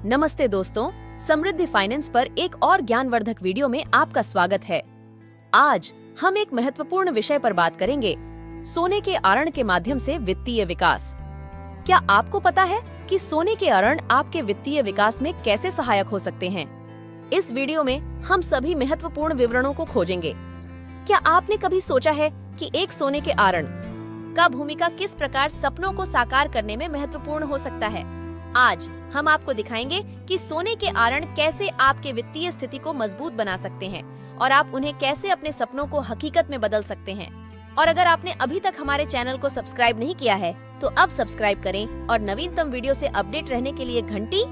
नमस्ते दोस्तों, समृद्धि फाइनेंस पर एक और ज्ञानवर्धक वीडियो में आपका स्वागत है। आज हम एक महत्वपूर्ण विषय पर बात करेंगे, सोने के आरण के माध्यम से वित्तीय विकास। क्या आपको पता है कि सोने के आरण आपके वित्तीय विकास में कैसे सहायक हो सकते हैं? इस वीडियो में हम सभी महत्वपूर्ण विवरणों को खोजेंगे। क्या आपने कभी सोचा है कि एक सोने के आरण का भूमिका किस प्रकार सपनों को साकार करने में महत्वपूर्ण हो सकता है? आज हम आपको दिखाएंगे कि सोने के आरण कैसे आपके वित्तीय स्थिति को मजबूत बना सकते हैं और आप उन्हें कैसे अपने सपनों को हकीकत में बदल सकते हैं। और अगर आपने अभी तक हमारे चैनल को सब्सक्राइब नहीं किया है तो अब सब्सक्राइब करें और नवीनतम वीडियो से अपडेट रहने के लिए घंटी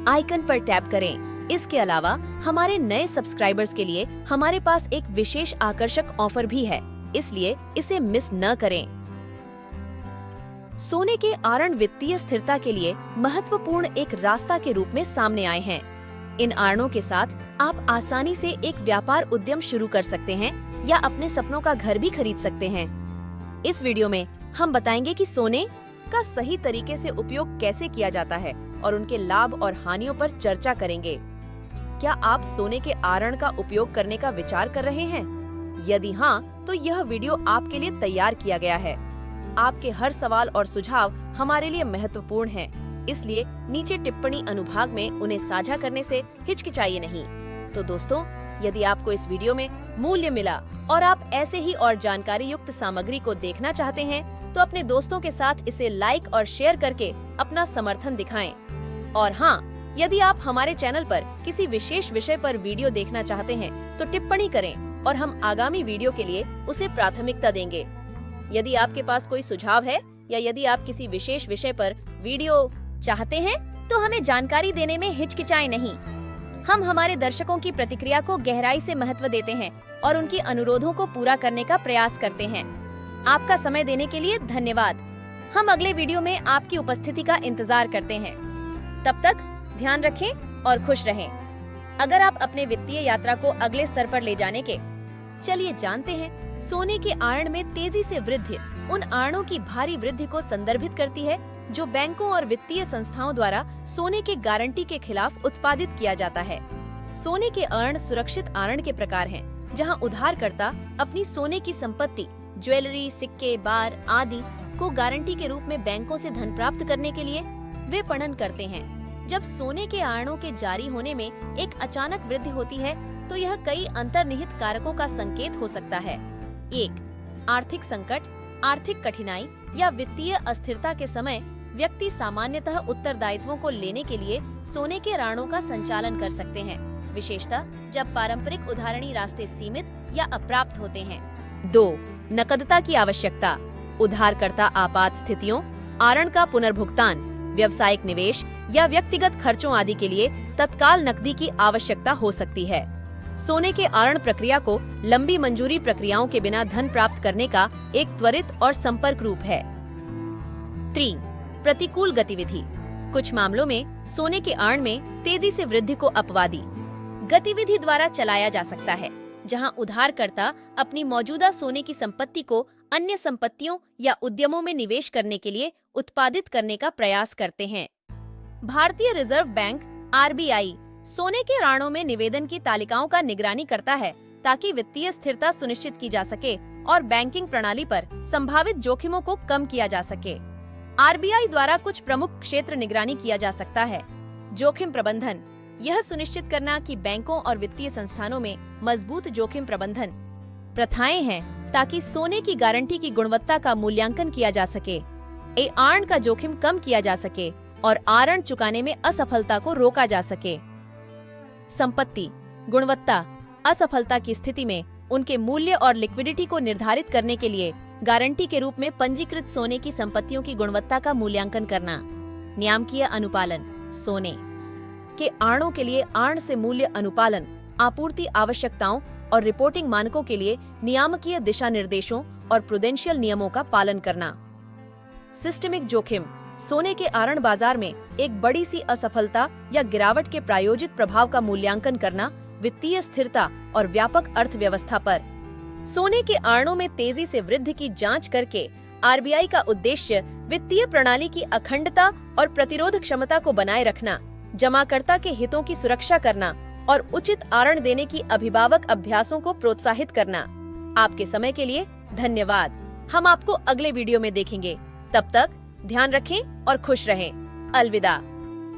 आइकन पर टैप करें। इसके अलावा हमारे नए सब्सक्राइबर्स के लिए हमारे पास एक विशेष आकर्षक ऑफर भी है, इसलिए इसे मिस न करें। सोने के आरण वित्तीय स्थिरता के लिए महत्वपूर्ण एक रास्ता के रूप में सामने आए हैं। इन आरणों के साथ आप आसानी से एक व्यापार उद्यम शुरू कर सकते हैं या अपने सपनों का घर भी खरीद सकते हैं। इस वीडियो में हम बताएंगे कि सोने का सही तरीके से उपयोग कैसे किया जाता है और उनके लाभ और हानियों पर चर्चा करेंगे। क्या आप सोने के आरण का उपयोग करने का विचार कर रहे हैं? यदि हाँ, तो यह वीडियो आपके लिए तैयार किया गया है। आपके हर सवाल और सुझाव हमारे लिए महत्वपूर्ण हैं, इसलिए नीचे टिप्पणी अनुभाग में उन्हें साझा करने से हिचकिचाइए नहीं। तो दोस्तों, यदि आपको इस वीडियो में मूल्य मिला और आप ऐसे ही और जानकारी युक्त सामग्री को देखना चाहते हैं, तो अपने दोस्तों के साथ इसे लाइक और शेयर करके अपना समर्थन दिखाएं। और हाँ, यदि आप हमारे चैनल पर किसी विशेष विषय पर वीडियो देखना चाहते हैं तो टिप्पणी करें और हम आगामी वीडियो के लिए उसे प्राथमिकता देंगे। यदि आपके पास कोई सुझाव है या यदि आप किसी विशेष विषय पर वीडियो चाहते हैं तो हमें जानकारी देने में हिचकिचाएं नहीं। हम हमारे दर्शकों की प्रतिक्रिया को गहराई से महत्व देते हैं और उनकी अनुरोधों को पूरा करने का प्रयास करते हैं। आपका समय देने के लिए धन्यवाद। हम अगले वीडियो में आपकी उपस्थिति का इंतजार करते हैं। तब तक ध्यान रखें और खुश रहें। अगर आप अपने वित्तीय यात्रा को अगले स्तर पर ले जाने के चलिए जानते हैं, सोने के आरण में तेजी से वृद्धि उन आरणों की भारी वृद्धि को संदर्भित करती है जो बैंकों और वित्तीय संस्थाओं द्वारा सोने के गारंटी के खिलाफ उत्पादित किया जाता है। सोने के आरण सुरक्षित आरण के प्रकार हैं, जहां उधारकर्ता अपनी सोने की संपत्ति, ज्वेलरी, सिक्के, बार आदि को गारंटी के रूप में बैंकों से धन प्राप्त करने के लिए विपणन करते हैं। जब सोने के आरणों के जारी होने में एक अचानक वृद्धि होती है तो यह कई अंतर्निहित कारकों का संकेत हो सकता है। 1. आर्थिक संकट, आर्थिक कठिनाई या वित्तीय अस्थिरता के समय व्यक्ति सामान्यतः उत्तरदायित्वों को लेने के लिए सोने के आरणों का संचालन कर सकते हैं, विशेषतः जब पारंपरिक उधारणी रास्ते सीमित या अप्राप्त होते हैं। 2. नकदता की आवश्यकता, उधारकर्ता आपात स्थितियों, आरण का पुनर्भुगतान, व्यावसायिक निवेश या व्यक्तिगत खर्चों आदि के लिए तत्काल नकदी की आवश्यकता हो सकती है। सोने के आरण प्रक्रिया को लंबी मंजूरी प्रक्रियाओं के बिना धन प्राप्त करने का एक त्वरित और संपर्क रूप है। 3. प्रतिकूल गतिविधि, कुछ मामलों में सोने के आरण में तेजी से वृद्धि को अपवादी गतिविधि द्वारा चलाया जा सकता है, जहां उधारकर्ता अपनी मौजूदा सोने की संपत्ति को अन्य संपत्तियों या उद्यमों में निवेश करने के लिए उत्पादित करने का प्रयास करते हैं। भारतीय रिजर्व बैंक (RBI) सोने के आरणों में निवेदन की तालिकाओं का निगरानी करता है ताकि वित्तीय स्थिरता सुनिश्चित की जा सके और बैंकिंग प्रणाली पर संभावित जोखिमों को कम किया जा सके। RBI द्वारा कुछ प्रमुख क्षेत्र निगरानी किया जा सकता है। जोखिम प्रबंधन, यह सुनिश्चित करना कि बैंकों और वित्तीय संस्थानों में मजबूत जोखिम प्रबंधन प्रथाएं हैं ताकि सोने की गारंटी की गुणवत्ता का मूल्यांकन किया जा सके, आरण का जोखिम कम किया जा सके और आरण चुकाने में असफलता को रोका जा सके। संपत्ति गुणवत्ता, असफलता की स्थिति में उनके मूल्य और लिक्विडिटी को निर्धारित करने के लिए गारंटी के रूप में पंजीकृत सोने की संपत्तियों की गुणवत्ता का मूल्यांकन करना। नियामकीय अनुपालन, सोने के आरणों के लिए आरण से मूल्य अनुपालन, आपूर्ति आवश्यकताओं और रिपोर्टिंग मानकों के लिए नियामकीय दिशा निर्देशों और प्रुडेंशियल नियमों का पालन करना। सिस्टमिक जोखिम, सोने के आरण बाजार में एक बड़ी सी असफलता या गिरावट के प्रायोजित प्रभाव का मूल्यांकन करना वित्तीय स्थिरता और व्यापक अर्थव्यवस्था पर। सोने के आरणों में तेजी से वृद्धि की जांच करके RBI का उद्देश्य वित्तीय प्रणाली की अखंडता और प्रतिरोध क्षमता को बनाए रखना, जमाकर्ता के हितों की सुरक्षा करना और उचित आरण देने की अभिभावक अभ्यासों को प्रोत्साहित करना। आपके समय के लिए धन्यवाद। हम आपको अगले वीडियो में देखेंगे। तब तक ध्यान रखें और खुश रहें। अलविदा।